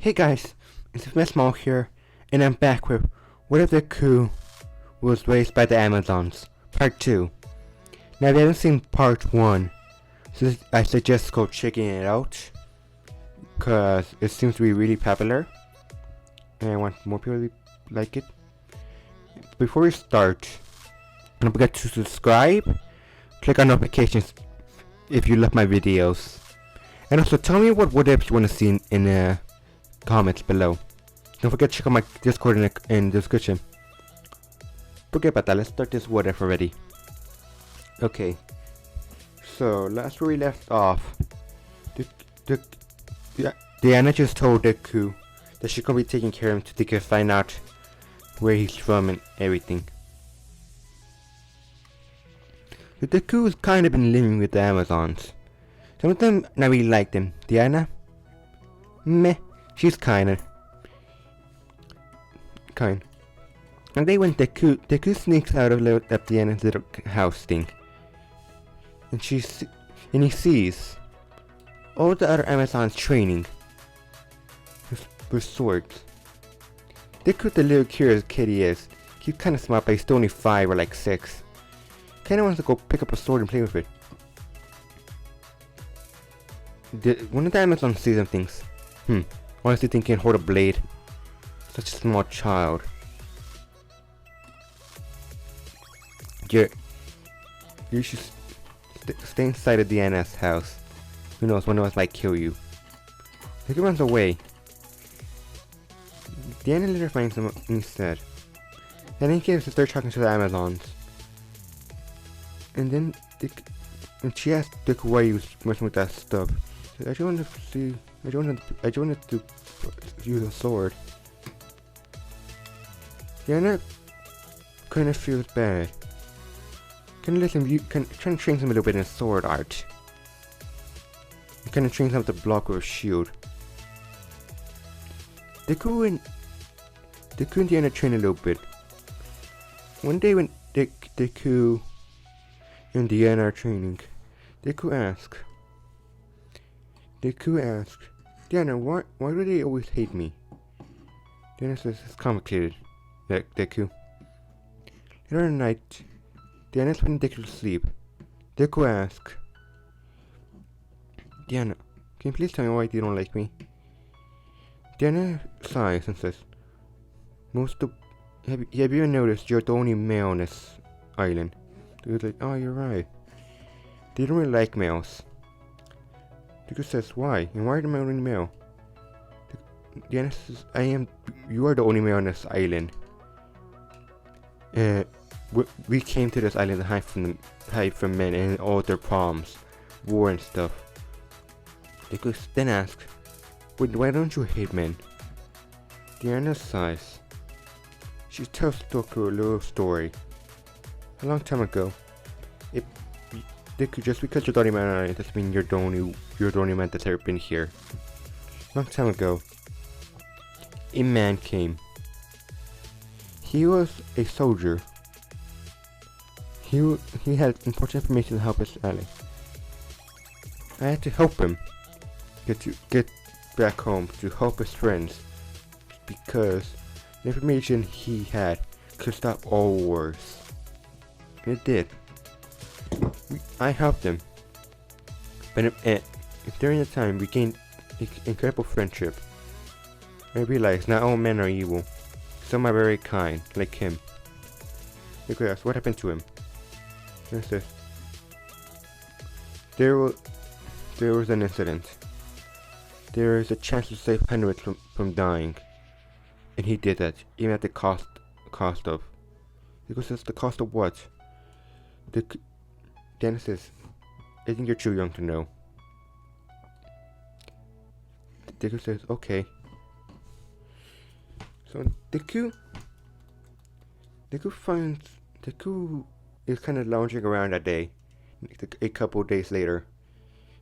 Hey guys, it's Small here, and I'm back with What If the Coup Was Raised by the Amazons, Part 2. Now if you haven't seen Part 1, so I suggest go checking it out, cause it seems to be really popular, and I want more people to like it. Before we start, don't forget to subscribe, click on notifications if you love my videos, and also tell me what ifs you want to see in the comments below. Don't forget to check out my Discord in the description. Forget about that, let's start this what if already. Okay, so last where we left off, Diana just told Deku that she's gonna be taking care of him so they can find out where he's from and everything. The Deku has kind of been living with the Amazons. Some of them not really like them. Diana? Meh. She's kind. And they went Deku sneaks out of Diana's little house thing. And he sees all the other Amazons training with swords. Deku, the little curious kid he is, he's kinda smart, but he's still only 5 or like 6. Kinda wants to go pick up a sword and play with it. One of the Amazons sees and thinks, honestly think he can hold a blade. Such a small child. You should stay inside of Diana's house. Who knows, one of us might kill you. Deku runs away. Diana later finds him instead. And then he gives start talking to the Amazons. And then she asked Deku why he was messing with that stuff. She said, I don't want to use a sword. Diana kind of feels bad. Trying to train him a little bit in sword art. Kind of trains him to block with a shield. Deku and Diana train a little bit. One day when Deku and Diana are training, Deku asks, Diana, why do they always hate me? Diana says, it's complicated, Deku. Later at night, Diana's putting Deku to sleep. Deku asks, Diana, can you please tell me why you don't like me? Diana sighs and says, have you ever noticed you're the only male on this island? Deku's like, oh, you're right. They don't really like males. Deku says, why? And why am I the only male? Diana says, you are the only male on this island. We came to this island to hide from men and all their problems, war and stuff. Deku then asks, why don't you hate men? Diana sighs. She tells Deku a little story. A long time ago, Deku, just because you're the only man on it doesn't mean you're the only man that's ever been here. A long time ago, a man came. He was a soldier. He had important information to help his ally. I had to help him get back home to help his friends because the information he had could stop all wars. And it did. I helped him, but during the time we gained incredible friendship. I realized not all men are evil. Some are very kind, like him. Deku asks, what happened to him? And says, there was an incident. There is a chance to save hundreds from dying, and he did that, even at the cost of. Deku says, the cost of what? Diana says, I think you're too young to know. Deku says, okay. So Deku is kind of lounging around that day. A couple of days later,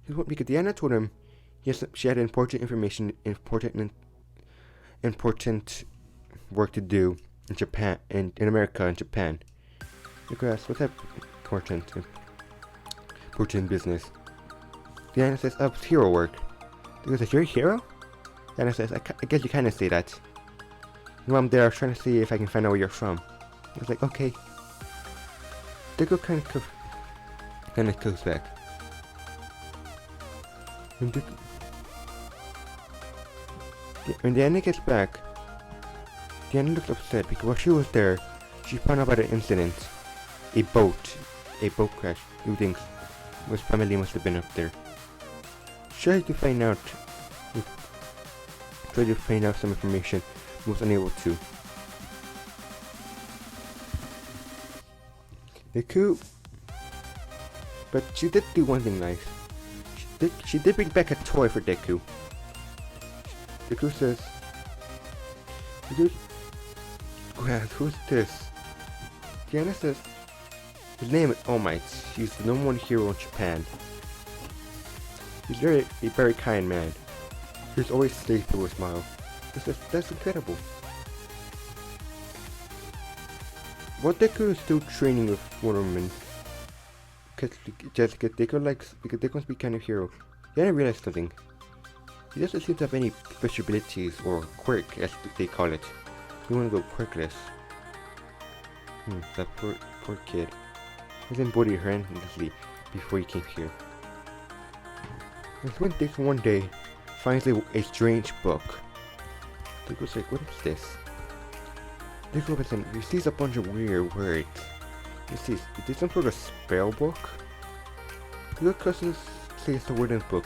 because Diana told him, yes, she had important work to do in Japan, in America and Japan. Deku asks, what's that important business? Diana says, hero work. Deku says, you're a hero? Diana says, I guess you kinda say that. While I'm there, I was trying to see if I can find out where you're from. I was like, okay. Deku kinda goes back. When Diana gets back, Diana looks upset because while she was there, she found out about an incident. A boat crash, who thinks was family must have been up there. Tried to find out some information, but was unable to. Deku, but she did do one thing nice. She did bring back a toy for Deku. Deku says, who's this? Diana says, his name is All Might. He's the #1 hero in Japan. He's a very kind man. He's always stays through a smile. That's incredible. While Deku is still training with Wonder Woman, because Deku wants to be kind of hero, then I realized something. He doesn't seem to have any special abilities or quirk, as they call it. You want to go quirkless. That poor kid. He didn't body horrendously before he came here. And when Deku one day finds a strange book. Deku's like, what is this? Deku opens and he sees a bunch of weird words. He sees, is this some sort of spell book? Deku closes says the word in the book.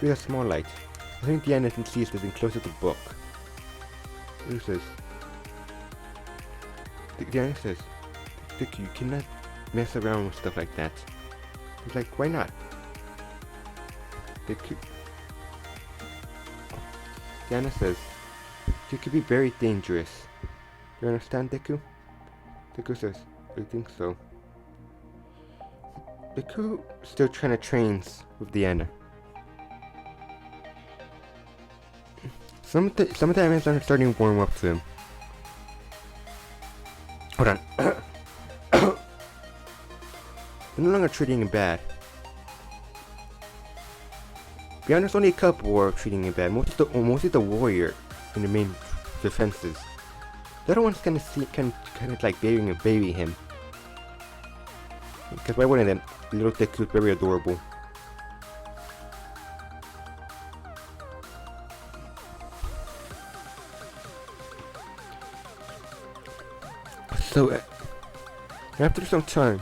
With a small light. I think Diana can see this and closes the book. Deku says, Diana says, Deku, you cannot mess around with stuff like that. He's like, why not? Diana says, it could be very dangerous. You understand, Deku? Deku says, I think so. Deku still trying to train with Diana. Some of the Amazons are starting to warm up to him. Hold on. They're no longer treating him bad. Beyond, there's only a couple are treating him bad. Mostly the warrior in the main defenses. The other one's kind of like baby him. Because why wouldn't them? Little Deku's very adorable. So after some time,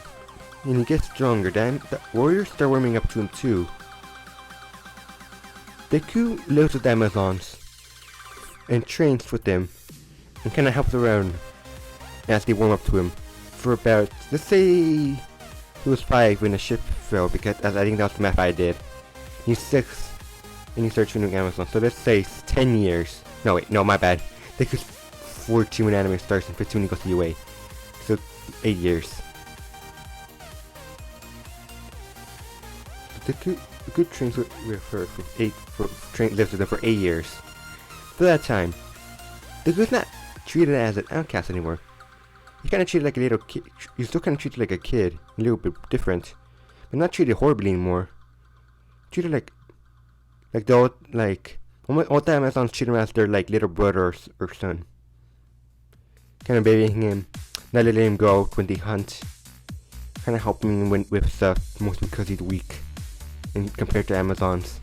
when he gets stronger, then the warriors start warming up to him too. Deku lives with the Amazons and trains with them and kind of helps around as they warm up to him for about, let's say he was 5 when the ship fell, because I think that's the math I did. He's 6 and he starts training Amazon, so let's say 10 years. No wait, no, my bad. Deku's 14 when anime starts and 15 when he goes to UA. So 8 years. Deku trains with her lives with them for 8 years. For that time, Deku's not treated as an outcast anymore. He's kind of treated like a little kid. He's still kind of treated like a kid, a little bit different, but not treated horribly anymore. Treated like the old, all the Amazons treat him as their little brother or son. Kind of babying him, not letting him go when they hunt. Kind of helping him with stuff, mostly because he's weak, and compared to Amazons.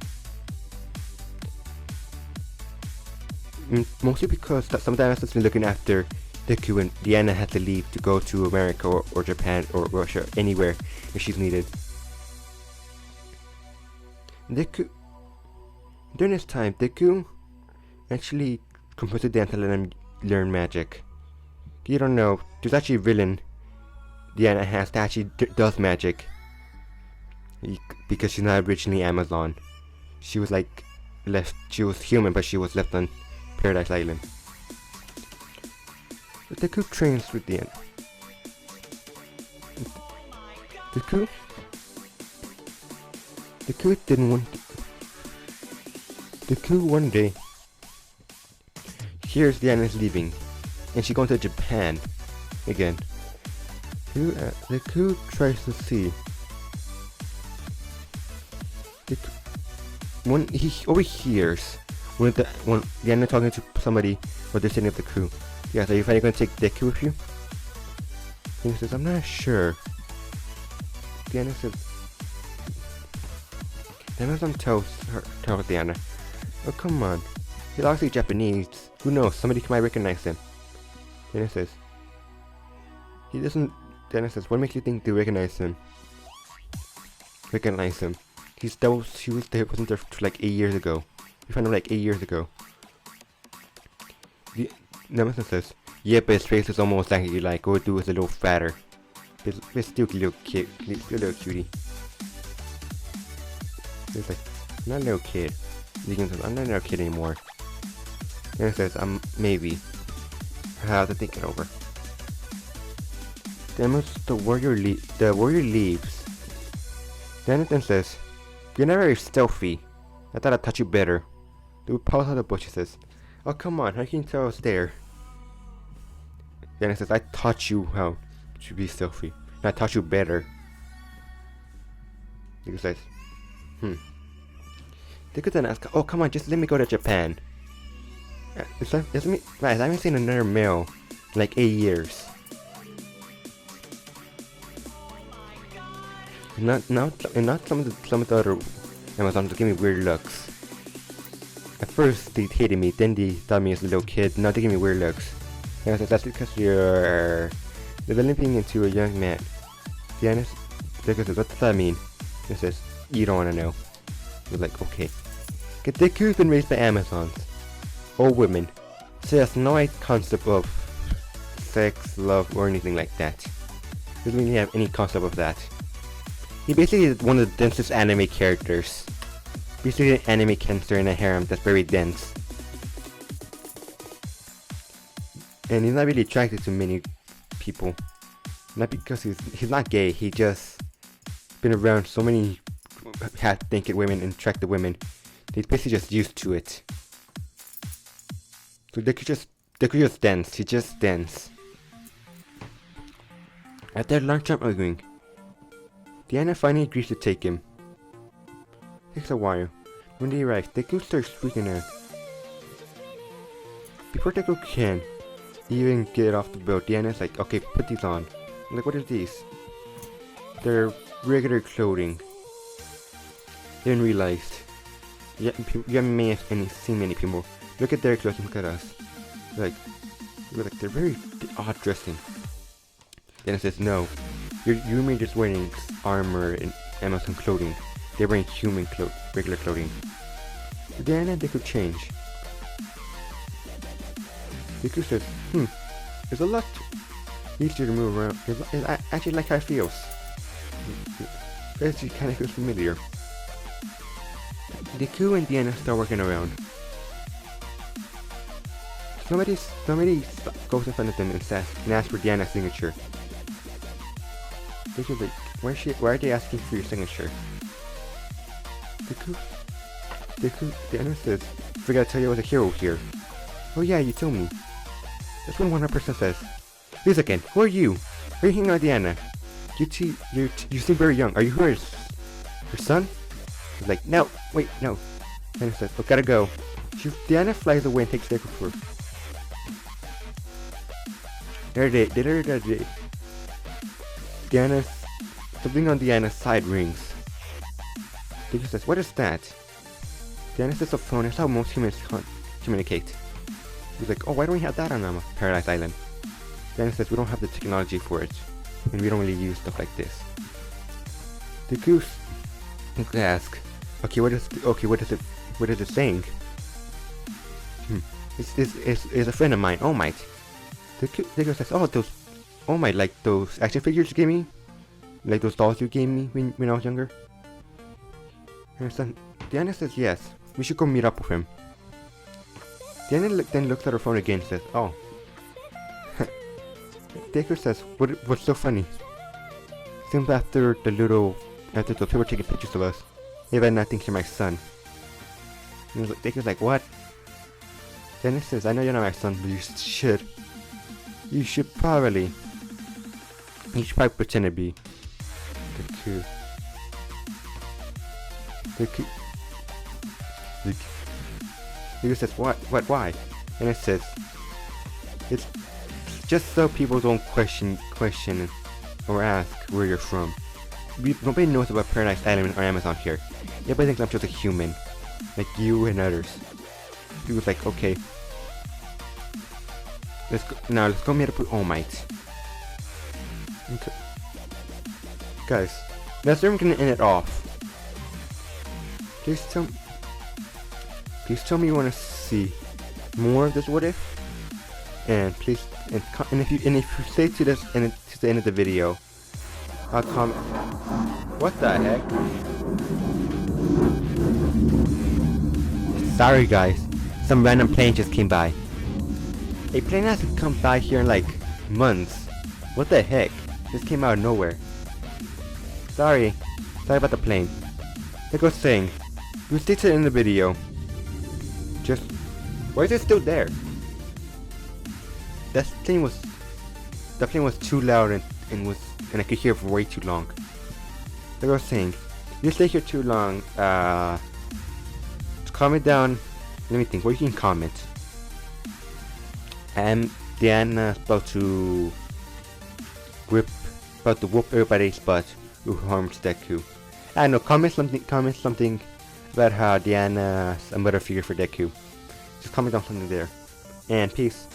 Mostly because some of the Amazons been looking after Deku and Diana had to leave to go to America or Japan or Russia, anywhere if she's needed. During this time, Deku actually converted Diana to let him learn magic. You don't know, there's actually a villain Diana has that actually does magic. Because she's not originally Amazon. She was she was human, but she was left on Paradise Island. But Deku trains with Diana. Deku one day hears Diana's leaving, and she's going to Japan again. Deku tries to see. When he overhears When Diana talking to somebody while they're sitting at the crew. Yeah, so you finally gonna take deku with you? He says, I'm not sure. Diana says, Diana tells Diana, oh come on, he's obviously Japanese. Who knows? Somebody might recognize him. Diana says, he doesn't. Diana says, what makes you think they recognize him? Recognize him? He was there, wasn't there like 8 years ago. We found him like 8 years ago. Nemesis says, yeah, but his face is almost like what do is a little fatter. But still a little kid, still a little cutie. He's like, I'm not a little kid. Deacon says, I'm not a little kid anymore. And says, maybe. I have to think it over. Then the warrior leaves. Then says, you're not very stealthy. I thought I'd touch you better. The dude pulls out the bush and says, oh come on, how can you tell I was there? Then it says, I taught you how to be stealthy. And I taught you better. He says, They could then ask, oh come on, just let me go to Japan. I haven't seen another male in like 8 years. Not some of the other Amazons give me weird looks. At first they hated me, then they thought me as a little kid, now they give me weird looks. And I said, that's because you're developing into a young man. Diana says, what does that mean? He says, you don't want to know. We're like, okay. Deku's been raised by Amazons. All women. So he has no concept of sex, love, or anything like that. He doesn't really have any concept of that. He basically is one of the densest anime characters. Basically an anime cancer in a harem that's very dense. And he's not really attracted to many people. Not because he's not gay, he just been around so many half-naked women and attractive women. He's basically just used to it. So Deku just dense, he's just dense. At their lunchtime arguing, Diana finally agrees to take him. Takes a while. When they arrive, Deku starts freaking out. Before Deku can even get off the boat, Diana's like, okay, put these on. I'm like, what are these? They're regular clothing. They didn't realize. You may have seen many people. Look at their clothes and look at us. Like they're very odd dressing. Diana says, no. You may just wearing armor and Amazon clothing. They're wearing regular clothing. So Diana and Deku change. Deku says, there's a lot easier to move around. I actually like how it feels. It actually kind of feels familiar. Deku and Diana start working around. Somebody goes in front of them and asks for Diana's signature. Deku's like, why are they asking for your signature? Diana says, I forgot to tell you I was a hero here. Oh yeah, you told me. That's when 100% says, wait a second, who are you? Are you hanging out with Diana? You seem very young. Are you her son? He's like, no, wait, no. Diana says, oh, gotta go. Diana flies away and takes Deku for her. Something on Diana's side rings. Deku says, what is that? Diana says a phone is how most humans communicate. He's like, oh, why don't we have that on Paradise Island? Diana says, we don't have the technology for it, and we don't really use stuff like this. Deku asks, okay, what is it saying? It's a friend of mine, All Might. Deku says, oh my, like those action figures you gave me? Like those dolls you gave me when I was younger? And Diana says yes, we should go meet up with him. Diana then looks at her phone again and says, oh. Deku says, what's so funny? Seems after those people were taking pictures of us, maybe I think you're my son. And Deku's like, what? Diana says, I know you're not my son, but you should probably pretend to be. He just says, what, why? And it says, it's just so people don't question or ask where you're from. Nobody knows about Paradise Island or Amazon here. Everybody thinks I'm just a human, like you and others. People's like, okay, let's go meet up with All Might. Okay. Guys, that's where I'm gonna end it off. Please tell me you want to see more of this What If, and please, and if you stay to this and to the end of the video, I'll comment. What the heck? Sorry guys, some random plane just came by. A plane hasn't come by here in like months. What the heck? Just came out of nowhere. Sorry about the plane. Like I was saying, you stay to the end of the video. Just, why is it still there? The plane was too loud and I could hear it for way too long. Like I was saying, if you stay here too long, comment down. Let me think. What you can comment. Diana's about to whoop everybody's butt who harms Deku. I don't know. Comment something about how Diana's a mother figure for Deku. Just comment down something there. And peace.